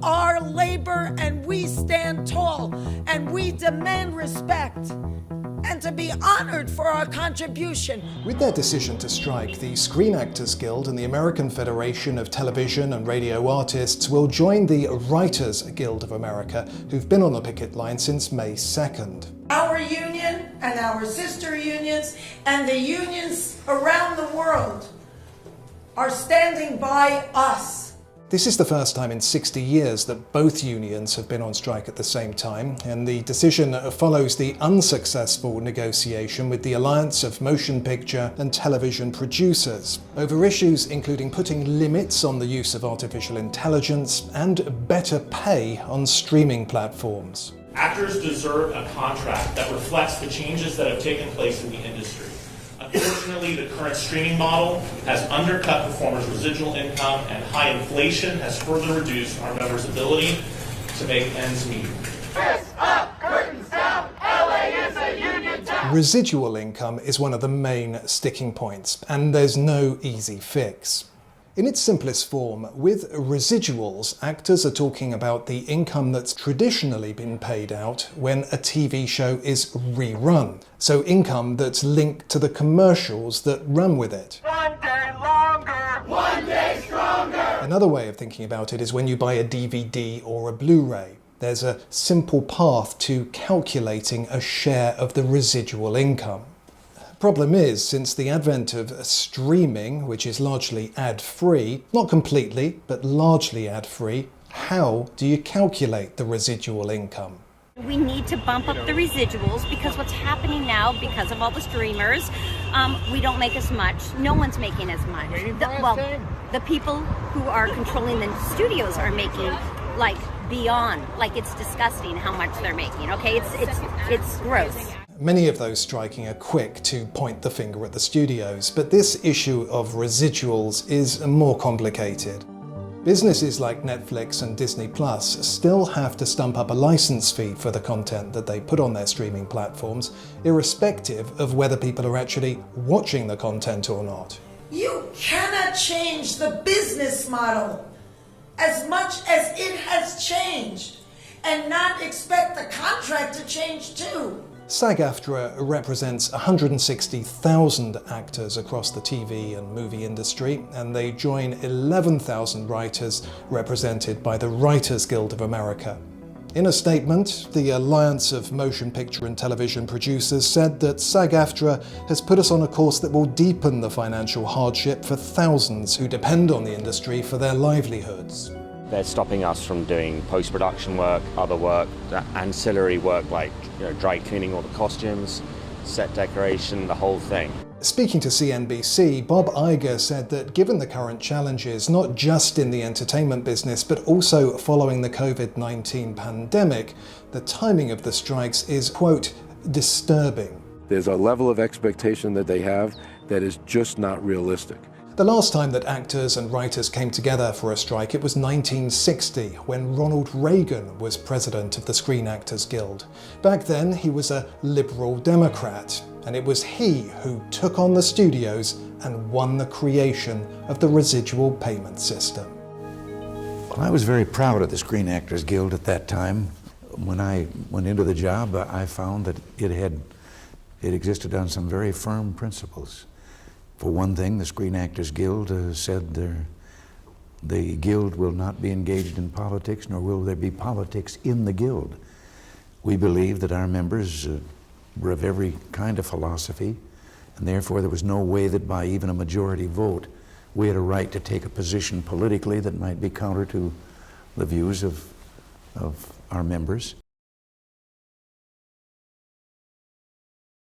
are labor and we stand tall and we demand respect and to be honored for our contribution. With their decision to strike, the Screen Actors Guild and the American Federation of Television and Radio Artists will join the Writers Guild of America, who've been on the picket line since May 2nd. Our union and our sister unions and the unions around the world are standing by us. This is the first time in 60 years that both unions have been on strike at the same time, and the decision follows the unsuccessful negotiation with the Alliance of Motion Picture and Television Producers over issues including putting limits on the use of artificial intelligence and better pay on streaming platforms. Actors deserve a contract that reflects the changes that have taken place in the industry. Unfortunately, the current streaming model has undercut performers' residual income, and high inflation has further reduced our members' ability to make ends meet. Fists up, curtains down, LA is a union town. Residual income is one of the main sticking points, and there's no easy fix. In its simplest form, with residuals, actors are talking about the income that's traditionally been paid out when a TV show is rerun. So income that's linked to the commercials that run with it. One day longer, one day stronger. Another way of thinking about it is when you buy a DVD or a Blu-ray. There's a simple path to calculating a share of the residual income. Problem is, since the advent of streaming, which is largely ad-free, not completely, but largely ad-free, how do you calculate the residual income? We need to bump up the residuals because what's happening now, because of all the streamers, we don't make as much. No one's making as much. The people who are controlling the studios are making like beyond, like it's disgusting how much they're making. Okay, it's gross. Many of those striking are quick to point the finger at the studios, but this issue of residuals is more complicated. Businesses like Netflix and Disney Plus still have to stump up a license fee for the content that they put on their streaming platforms, irrespective of whether people are actually watching the content or not. You cannot change the business model as much as it has changed and not expect the contract to change too. SAG-AFTRA represents 160,000 actors across the TV and movie industry, and they join 11,000 writers represented by the Writers Guild of America. In a statement, the Alliance of Motion Picture and Television Producers said that SAG-AFTRA has put us on a course that will deepen the financial hardship for thousands who depend on the industry for their livelihoods. They're stopping us from doing post-production work, other work, ancillary work like dry cleaning all the costumes, set decoration, the whole thing. Speaking to CNBC, Bob Iger said that given the current challenges, not just in the entertainment business, but also following the COVID-19 pandemic, the timing of the strikes is, quote, disturbing. There's a level of expectation that they have that is just not realistic. The last time that actors and writers came together for a strike, it was 1960, when Ronald Reagan was president of the Screen Actors Guild. Back then, he was a liberal Democrat, and it was he who took on the studios and won the creation of the residual payment system. Well, I was very proud of the Screen Actors Guild at that time. When I went into the job, I found that it existed on some very firm principles. For one thing, the Screen Actors Guild said the Guild will not be engaged in politics, nor will there be politics in the Guild. We believe that our members were of every kind of philosophy, and therefore there was no way that by even a majority vote we had a right to take a position politically that might be counter to the views of our members.